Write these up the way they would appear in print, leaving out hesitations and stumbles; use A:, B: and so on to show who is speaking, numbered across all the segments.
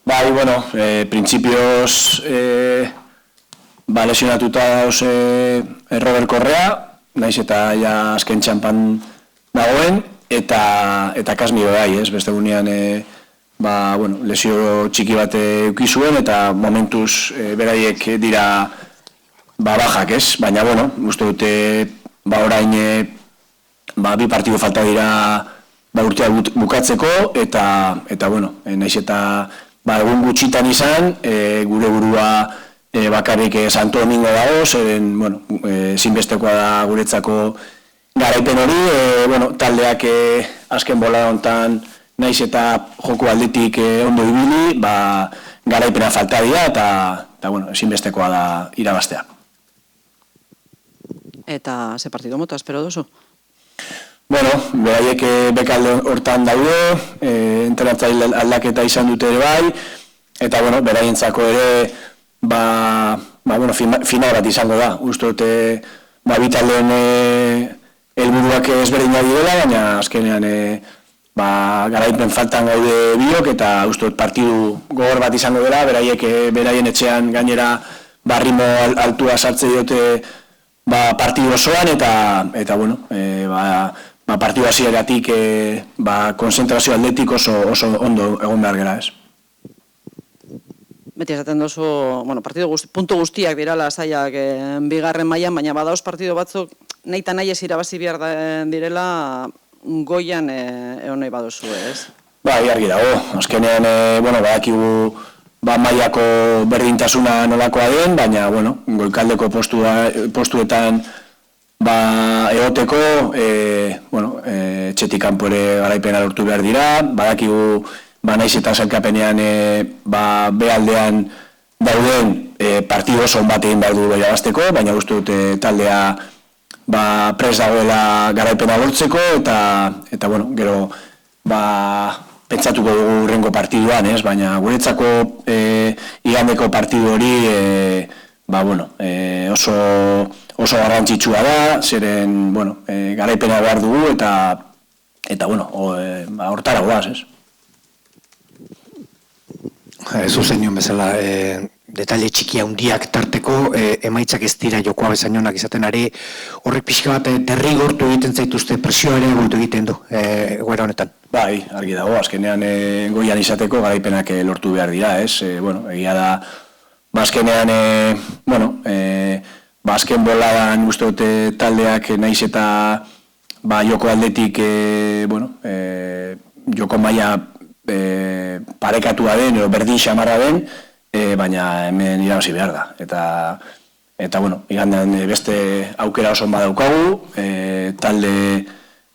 A: Bai, bueno, principios lesionatuta dauz Robert Correa, naiz eta ja azken txampan dagoen, eta Kasmiro bai, ez, beste gunean lesio txiki bat eduki zuen, eta momentuz beraiek dira bajak, ez, baina, uste dute orain bi partidu falta dira urtea bukatzeko, eta naiz eta egun gutxitan izan, gure burua bakarrik Santo Domingo dago, zeren, zinbestekoa da guretzako garaipen hori, taldeak azken bola hontan naiz eta joko aldetik ondo ibili, garaipena falta dira, eta zinbestekoa da irabaztea.
B: Eta ze partido mota, espero duzu?
A: Beraiek bekalde hortan daude, entrenatzaile aldaketa izan dute ere bai, eta beraientzako ere final bat izango da. Uste dute bitaldeen helburuak ezberdinak direla, baina azkenean garaipen faltan gaude biok, eta uste dut partidu gogor bat izango dela, beraiek beraien etxean gainera ritmo altua sartze diote partidu osoan, eta partidu hasieratik konzentrazio atletik oso ondo egon behar gera, ez.
B: Beti esaten duzu, puntu guztiak dirala zaiak bigarren mailan, baina badauz partidu batzuk nahi eta nahi ez irabazi behar direla goian egon nahi baduzu, ez?
A: Argi dago, azkenean badakigu mailako berdintasuna nolakoa den, baina goikaldeko postuetan egoteko, etxetik kanpo ere garaipena lortu behar dira, badakigu naiz eta sailkapenean behaldean dauden partidu oso bat egin behar du irabazteko, baina uste dute taldea prest dagoela garaipena lortzeko, eta gero pentsatuko dugu hurrengo partiduan, ez, baina guretzako igandeko partidu hori oso garrantzitsua da, zeren garaipena behar dugu, eta hortara goaz, ez.
C: Zuzen nion bezala, detaile txiki handiak tarteko, emaitzak ez dira jokoa bezainonak izaten ari, horrek pixka bat derrigortu egiten zaituzte, presioa ere egurtu egiten du, egoera honetan.
A: Bai, argi dago, azkenean goian izateko garaipenak lortu behar dira, ez, egia da, azkenean, azken boladan uste dute taldeak naiz eta joko aldetik, joko maila parekatua den, berdin xamarra den, baina hemen irabazi behar da. Eta igandean beste aukera oso badaukagu, talde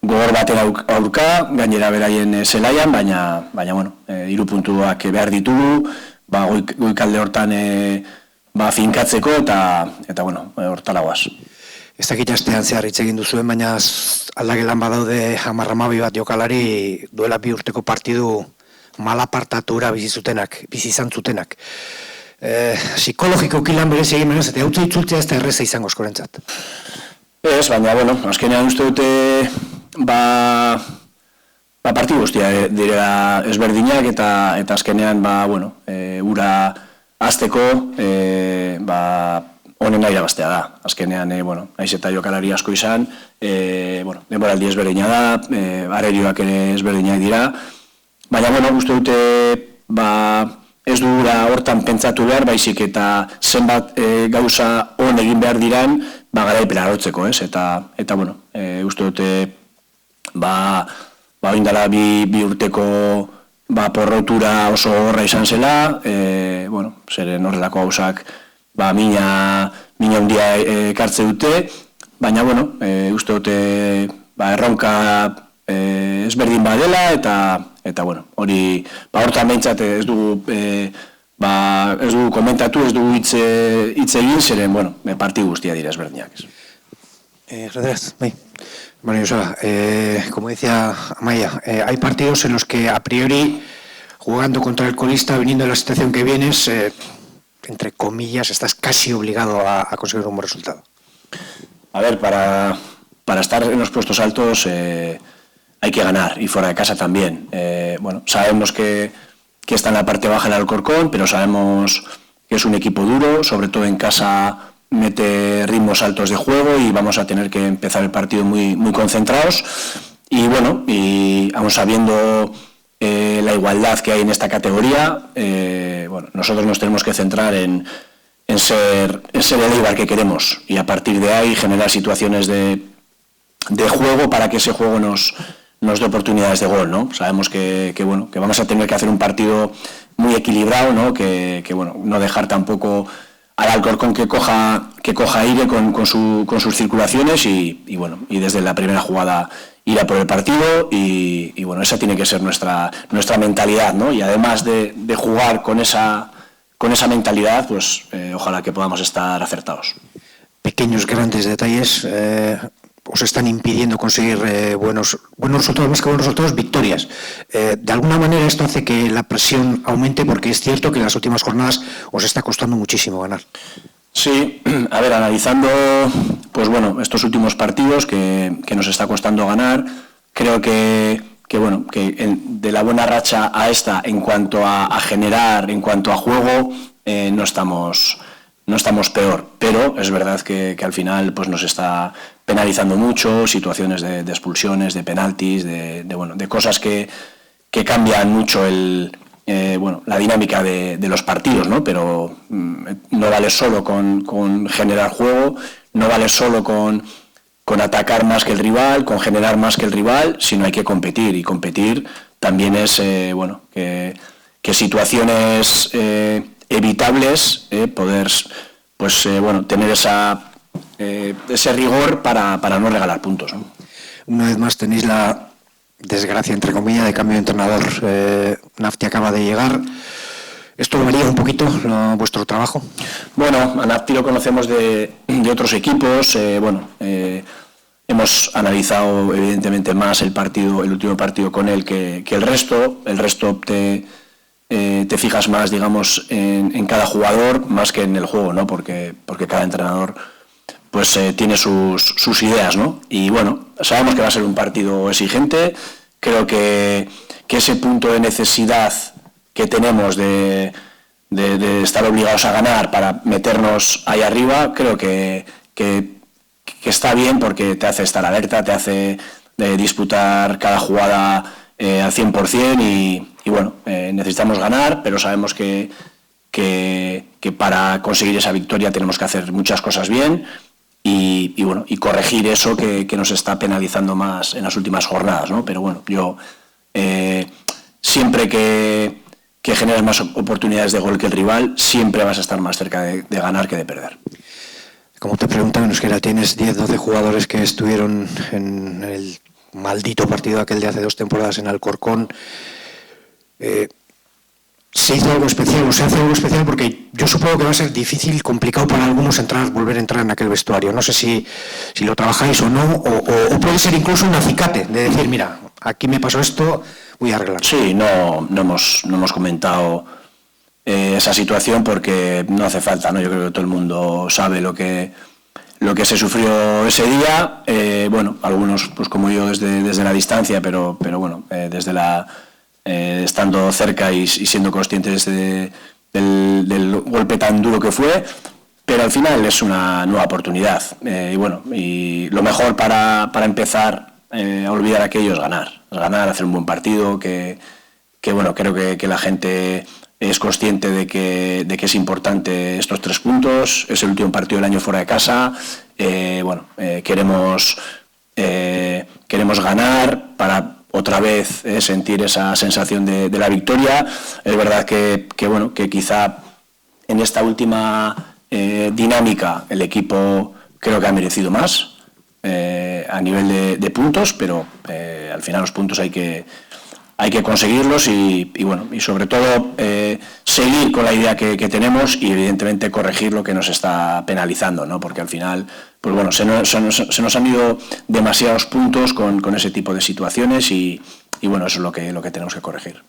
A: gogor baten aurka, gainera beraien zelaian, baina 3 puntuak behar ditugu, goikalde hortan finkatzeko, eta hortala goaz.
C: Ez dakit astean zehar hitz egin duzuen, baina aldagelan badaude 10-12 bat jokalari duela 2 urteko partidu malapartatura bizi izan zutenak. Psikologikoki lan berez egin menez, eta hautza itzultzea ez da erreza izango askorentzat.
A: Ez, baina, azkenean uste dute partidu guztia direla ezberdinak, eta azkenean, ura azteko, honen nahi irabaztea da. Azkenean, naiz eta jokalari asko izan, denboraldi ezberdina da, arerioak ere ezberdinak dira, baina, uste dute, ez dugula hortan pentsatu behar, baizik eta zenbat gauza hon egin behar diran, garaipena lortzeko, ez? Eta, uste dute, oindala 2 urteko porrotura oso horra izan zela, zeren horrelako gauzak mina handia ekartze dute, baina, uste dute, erronka ezberdin badela, eta hori, hortan behintzat ez dugu komentatu, ez dugu hitz egin, zeren, partidu guztia dira ezberdinak.
C: Gracias, bai. Bueno, Joseba, como decía Amaia, hay partidos en los que a priori, jugando contra el colista, viniendo de la situación que vienes, entre comillas, estás casi obligado a conseguir un buen resultado.
A: A ver, para estar en los puestos altos hay que ganar, y fuera de casa también. Sabemos que que está en la parte baja del Alcorcón, pero sabemos que es un equipo duro, sobre todo en casa mete ritmos altos de juego y vamos a tener que empezar el partido muy, muy concentrados. Y bueno, y aún sabiendo la igualdad que hay en esta categoría, bueno, nosotros nos tenemos que centrar en ser el Eibar que queremos y a partir de ahí generar situaciones de juego para que ese juego nos dé oportunidades de gol, ¿no? Sabemos que vamos a tener que hacer un partido muy equilibrado, ¿no? Que bueno, no dejar tampoco al Alcorcón que coja aire con sus circulaciones y bueno, y desde la primera jugada ir a por el partido y bueno, esa tiene que ser nuestra mentalidad, ¿no? Y además de jugar con esa mentalidad, pues ojalá que podamos estar acertados.
C: Pequeños, grandes detalles os están impidiendo conseguir buenos resultados, más que buenos resultados, victorias. De alguna manera esto hace que la presión aumente porque es cierto que en las últimas jornadas os está costando muchísimo ganar. Sí,
A: a ver, analizando pues bueno, estos últimos partidos que nos está costando ganar, creo que de la buena racha a esta en cuanto a generar, en cuanto a juego, no estamos peor, pero es verdad que al final pues nos está penalizando mucho, situaciones de expulsiones, de penaltis, de cosas que cambian mucho la dinámica de los partidos, ¿no? Pero no vale solo con generar juego, no vale solo con atacar más que el rival, con generar más que el rival, sino hay que competir, y competir también es que situaciones evitables, poder tener ese rigor para no regalar puntos, ¿no?
C: Una vez más tenéis la desgracia, entre comillas, de cambio de entrenador. Nafti acaba de llegar. ¿Esto varía un poquito vuestro trabajo?
A: Bueno, a Nafti lo conocemos de otros equipos. Hemos analizado evidentemente más el último partido con él que el resto. El resto te fijas más, digamos, en cada jugador más que en el juego, ¿no? Porque cada entrenador pues tiene sus ideas, ¿no? Y bueno, sabemos que va a ser un partido exigente. Creo que ese punto de necesidad que tenemos de estar obligados a ganar para meternos ahí arriba, creo que está bien porque te hace estar alerta, te hace disputar cada jugada al 100% y bueno, necesitamos ganar, pero sabemos que para conseguir esa victoria tenemos que hacer muchas cosas bien y corregir eso que nos está penalizando más en las últimas jornadas, ¿no? Pero bueno, yo siempre que generes más oportunidades de gol que el rival, siempre vas a estar más cerca de ganar que de perder.
C: Como te preguntaban, Euskera, tienes 10-12 jugadores que estuvieron en el maldito partido aquel de hace 2 temporadas en Alcorcón. ¿Se hizo algo especial o se hace algo especial? Porque yo supongo que va a ser difícil, complicado para algunos volver a entrar en aquel vestuario. No sé si lo trabajáis o no, o puede ser incluso un acicate de decir, mira, aquí me pasó esto, voy a arreglar.
A: Sí, no hemos comentado esa situación porque no hace falta, ¿no? Yo creo que todo el mundo sabe lo que se sufrió ese día. Bueno, algunos pues como yo desde la distancia, pero bueno, desde estando cerca y siendo conscientes del golpe tan duro que fue, pero al final es una nueva oportunidad. Y bueno, y lo mejor para empezar a olvidar aquello es ganar, hacer un buen partido, que bueno, creo que la gente es consciente de que es importante estos 3 puntos. Es el último partido del año fuera de casa. Queremos ganar para otra vez sentir esa sensación de la victoria. Es verdad que quizá en esta última dinámica el equipo creo que ha merecido más a nivel de puntos, pero al final los puntos hay que conseguirlos y sobre todo seguir con la idea que tenemos y evidentemente corregir lo que nos está penalizando, ¿no? Porque al final pues bueno, se nos han ido demasiados puntos con ese tipo de situaciones y bueno, eso es lo que tenemos que corregir.